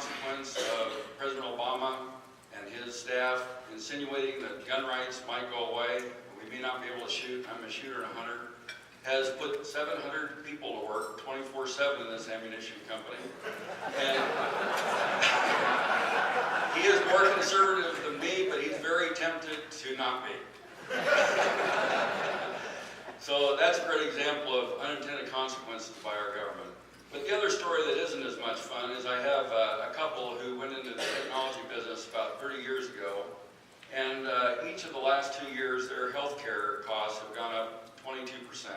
consequence of President Obama and his staff insinuating that gun rights might go away, we may not be able to shoot, I'm a shooter and a hunter, has put 700 people to work 24/7 in this ammunition company. And he is more conservative than me, but he's very tempted to not be. So that's a great example of unintended consequences by our government. But the other story that isn't as much fun is I have a couple who went into the technology business about 30 years ago, and each of the last 2 years their health care costs have gone up 22%.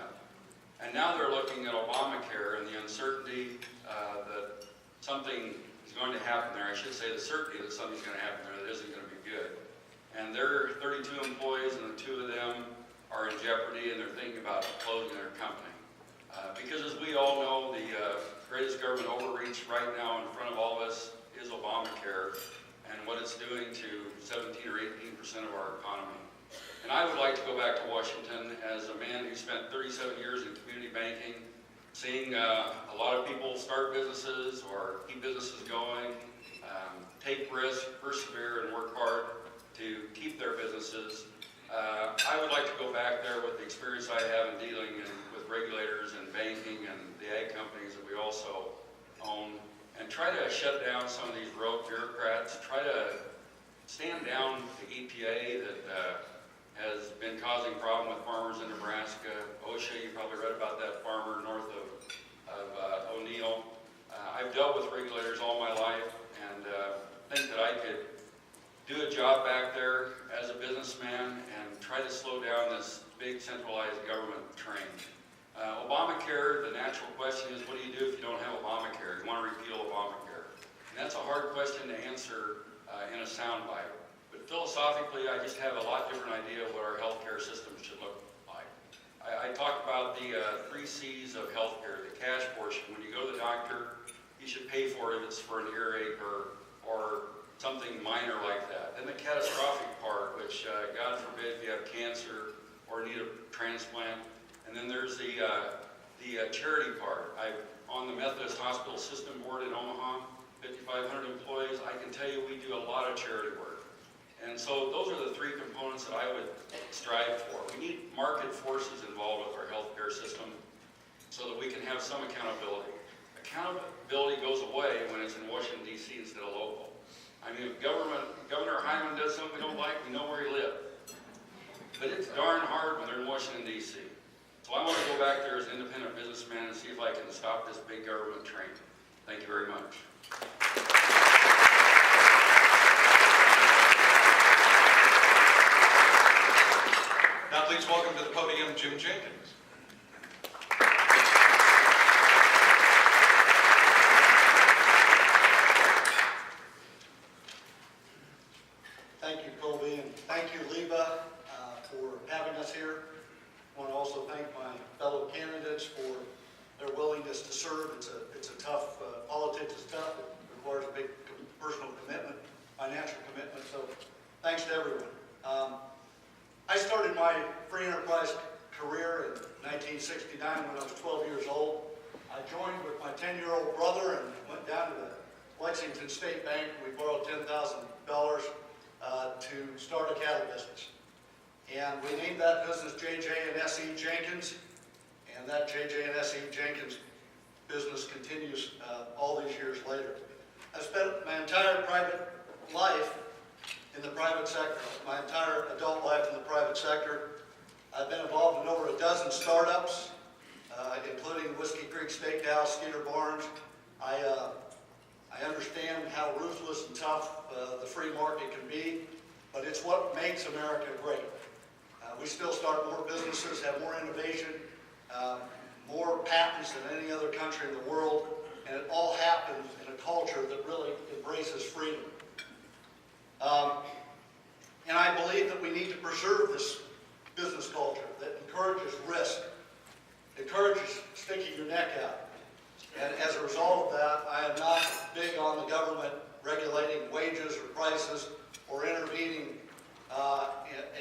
And now they're looking at Obamacare and the uncertainty that something is going to happen there. I should say the certainty that something's going to happen there that isn't going to be good. And there are 32 employees, and the 2 of them are in jeopardy, and they're thinking about closing their company. Because as we all know, the greatest government overreach right now in front of all of us is Obamacare and what it's doing to 17 or 18% of our economy. And I would like to go back to Washington as a man who spent 37 years in community banking, seeing a lot of people start businesses or keep businesses going, take risks, persevere, and work hard to keep their businesses. I would like to go back there with the experience I have in dealing with regulators and banking and the ag companies that we also own, and try to shut down some of these rogue bureaucrats, try to stand down the EPA that has been causing problem with farmers in Nebraska. OSHA, you probably read about that farmer north of O'Neill. I've dealt with regulators all my life, and think that I could do a job back there as a businessman and try to slow down this big centralized government train. Obamacare, the natural question is, what do you do if you don't have Obamacare? You want to repeal Obamacare. And that's a hard question to answer in a soundbite. But philosophically, I just have a lot different idea of what our healthcare system should look like. I talk about the 3 C's of healthcare, the cash portion. When you go to the doctor, you should pay for it if it's for an earache or something minor like that. Then the catastrophic part, which God forbid if you have cancer or need a transplant. And then there's the charity part. I'm on the Methodist Hospital System Board in Omaha, 5,500 employees. I can tell you we do a lot of charity work. And so those are the 3 components that I would strive for. We need market forces involved with our healthcare system so that we can have some accountability. Accountability goes away when it's in Washington, D.C. instead of local. I mean, if Governor Hyman does something we don't like, we know where he lives. But it's darn hard when they're in Washington, D.C. So I want to go back there as an independent businessman and see if I can stop this big government train. Thank you very much. Now please welcome to the podium Jim Jenkins. Thank you, Colby, and thank you, LIBA, for having us here. I want to also thank my fellow candidates for their willingness to serve. It's a tough, politics is tough. It requires a big personal commitment, financial commitment, so thanks to everyone. I started my free enterprise career in 1969 when I was 12 years old. I joined with my 10-year-old brother and went down to the Lexington State Bank. We borrowed $10,000 to start a cattle business. And we named that business J&S Jenkins, and that J&S Jenkins business continues all these years later. I spent my entire private life in the private sector, my entire adult life in the private sector. I've been involved in over a dozen startups, including Whiskey Creek Steakhouse, Skeeter Barnes. I understand how ruthless and tough the free market can be, but it's what makes America great. We still start more businesses, have more innovation, more patents than any other country in the world, and it all happens in a culture that really embraces freedom. And I believe that we need to preserve this business culture that encourages risk, encourages sticking your neck out. And as a result of that, I am not big on the government regulating wages or prices or intervening,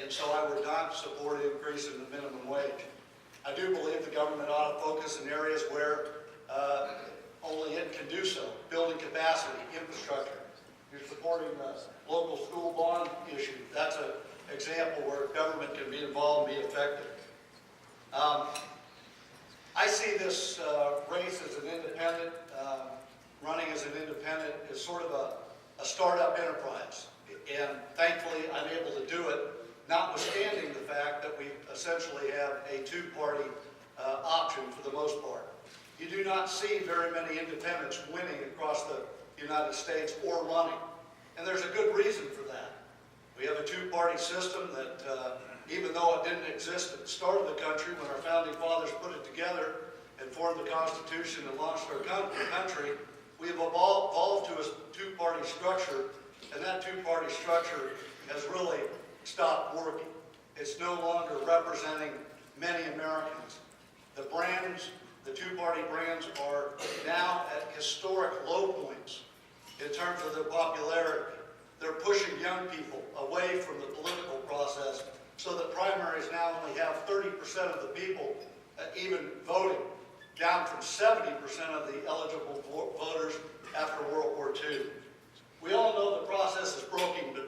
and so I would not support increasing the minimum wage. I do believe the government ought to focus in areas where only it can do so. Building capacity, infrastructure. You're supporting the local school bond issue. That's an example where government can be involved and be effective. I see this race as an independent, running as an independent, as sort of a startup enterprise. And thankfully, I'm able to do it, notwithstanding the fact that we essentially have a two-party option for the most part. You do not see very many independents winning across the United States or running. And there's a good reason for that. We have a two-party system that, even though it didn't exist at the start of the country, when our founding fathers put it together and formed the Constitution and launched our country, we have evolved to a two-party structure, and that two-party structure has really stopped working. It's no longer representing many Americans. The brands, the two-party brands, are now at historic low points in terms of their popularity. They're pushing young people away from the political process so that primaries now only have 30% of the people even voting, down from 70% of the eligible voters after World War II. We all know the process is broken, but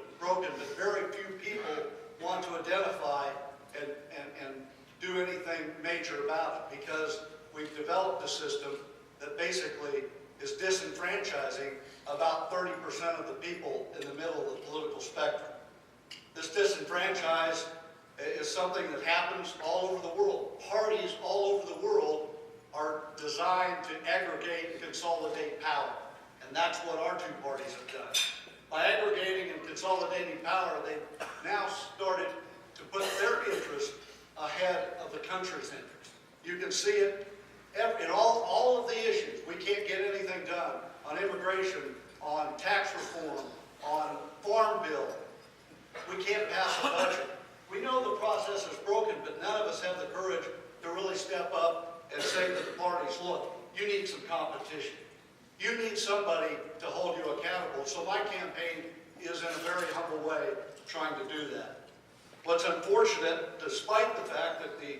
very few people want to identify and do anything major about it, because we've developed a system that basically is disenfranchising about 30% of the people in the middle of the political spectrum. This disenfranchise is something that happens all over the world. Parties all over the world are designed to aggregate and consolidate power. And that's what our two parties have done. By aggregating and consolidating power, they've now started to put their interest ahead of the country's interest. You can see it in all of the issues. We can't get anything done on immigration, on tax reform, on farm bill. We can't pass a budget. We know the process is broken, but none of us have the courage to really step up and say to the parties, look, you need some competition. You need somebody to hold you accountable. So my campaign is, in a very humble way, trying to do that. What's unfortunate, despite the fact that the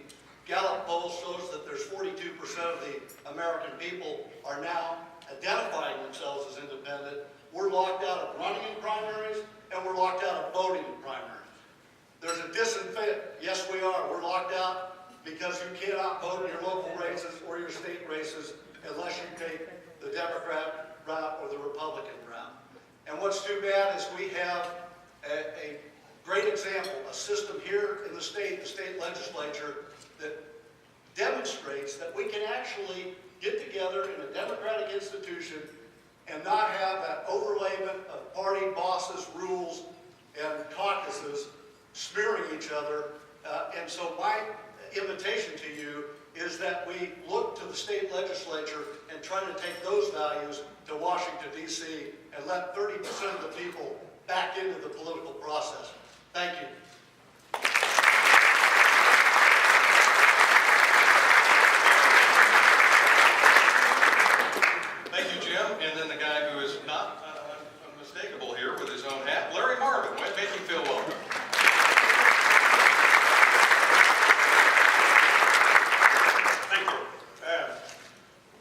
Gallup poll shows that there's 42% of the American people are now identifying themselves as independent, we're locked out of running in primaries, and we're locked out of voting in primaries. There's a disincentive. Yes, we are. We're locked out because you cannot vote in your local races or your state races unless you take the Democrat route or the Republican route. And what's too bad is we have a great example, a system here in the state legislature, that demonstrates that we can actually get together in a democratic institution and not have that overlayment of party bosses, rules, and caucuses smearing each other. And so my invitation to you is that we look to the state legislature and try to take those values to Washington, D.C., and let 30% of the people back into the political process. Thank you. Thank you, Jim. And then the guy who is not unmistakable here with his own hat, Larry Marvin. Make him feel welcome. Thank you.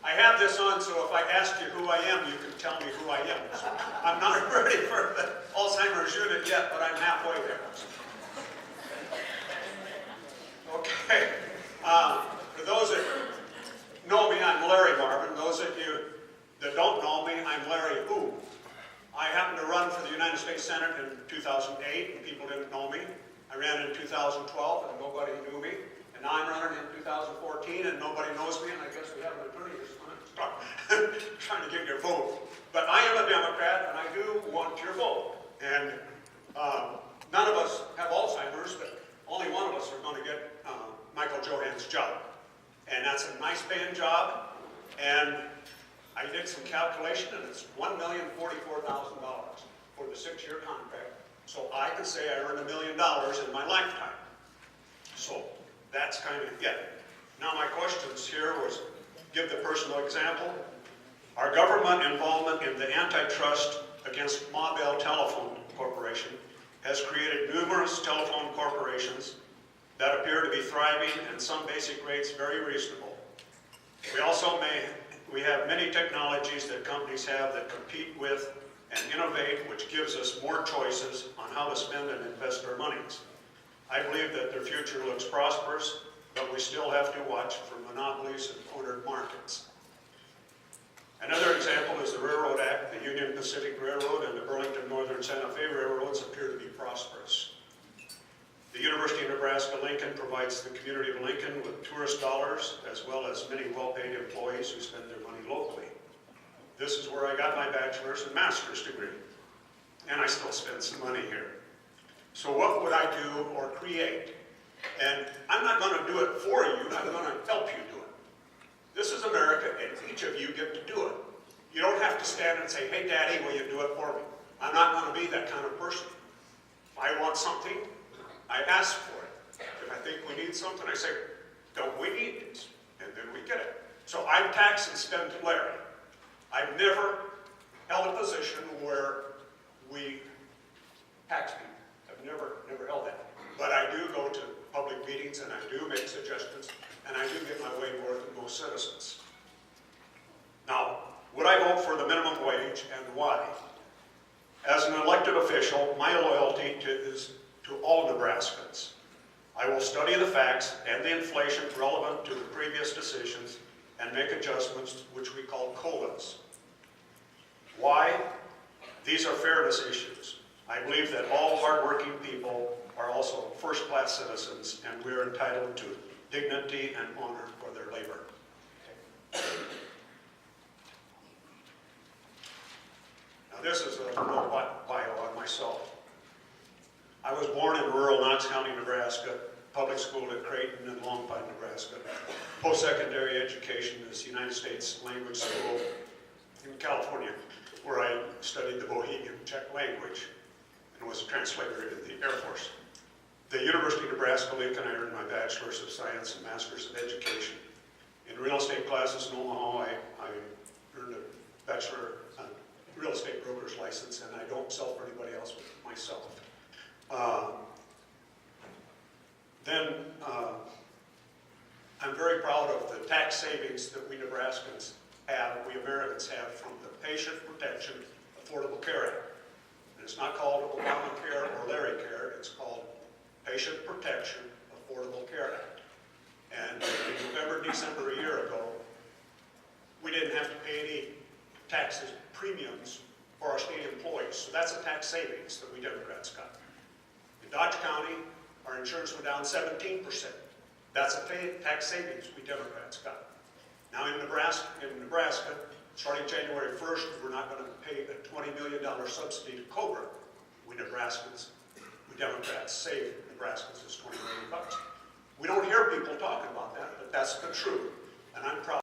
I have this on, so if I ask you who I am, you can tell me who I am. So I'm not ready for the Alzheimer's unit yet, but I'm halfway there. Okay. For those that know me, I'm Larry Marvin. Those of you that don't know me, I'm Larry Who. I happened to run for the United States Senate in 2008, and people didn't know me. I ran in 2012, and nobody knew me. And now I'm running in 2014, and nobody knows me, and I guess we have an attorney who's trying to get your vote. But I am a Democrat, and I do want your vote. And none of us have Alzheimer's, but only one of us are going to get Michael Johan's job. And that's a nice paying job. And I did some calculation, and it's $1,044,000 for the 6-year contract. So I can say I earned $1 million in my lifetime. So that's kind of it. Now my questions here was, give the personal example. Our government involvement in the antitrust against Ma Bell Telephone Corporation has created numerous telephone corporations that appear to be thriving and some basic rates very reasonable. We we have many technologies that companies have that compete with and innovate, which gives us more choices on how to spend and invest our monies. I believe that their future looks prosperous, but we still have to watch for monopolies and cornered markets. Another example is the Railroad Act. The Union Pacific Railroad and the Burlington Northern Santa Fe Railroads appear to be prosperous. The University of Nebraska-Lincoln provides the community of Lincoln with tourist dollars, as well as many well-paid employees who spend their money locally. This is where I got my bachelor's and master's degree, and I still spend some money here. So what would I do or create? And I'm not going to do it for you, I'm going to help you do it. This is America, and each of you get to do it. You don't have to stand and say, hey, Daddy, will you do it for me? I'm not going to be that kind of person. If I want something, I ask for it. If I think we need something, I say, don't we need this? And then we get it. So I'm tax and spend Larry. I've never held a position where we tax people. I've never held that. But I do go to public meetings and I do make suggestions and I do get my way more than most citizens. Now, would I vote for the minimum wage and why? As an elected official, my loyalty is to all Nebraskans. I will study the facts and the inflation relevant to the previous decisions and make adjustments, which we call COLAs. Why? These are fairness issues. I believe that all hardworking people are also first-class citizens, and we are entitled to dignity and honor for their labor. Now this is a little bio on myself. I was born in rural Knox County, Nebraska, public school at Creighton and Long Pine, Nebraska. Post-secondary education is United States Language School in California, where I studied the Bohemian Czech language and was a translator in the Air Force. The University of Nebraska-Lincoln, I earned my Bachelor's of Science and Master's of Education. In real estate classes in Omaha, I earned a Bachelor Real Estate Broker's license, and I don't sell for anybody else but myself. I'm very proud of the tax savings that we Nebraskans have, we Americans have, from the Patient Protection Affordable Care Act. And it's not called Obamacare or Larry Care, it's called Patient Protection Affordable Care Act. And in November, December a year ago, we didn't have to pay any taxes, premiums for our state employees. So that's a tax savings that we Democrats got. In Dodge County, our insurance went down 17%. That's a tax savings we Democrats got. Now in Nebraska, starting January 1st, we're not going to pay a $20 million subsidy to Cobra. We Nebraskans, we Democrats save Nebraskans this $20 million. We don't hear people talking about that, but that's the truth, and I'm proud.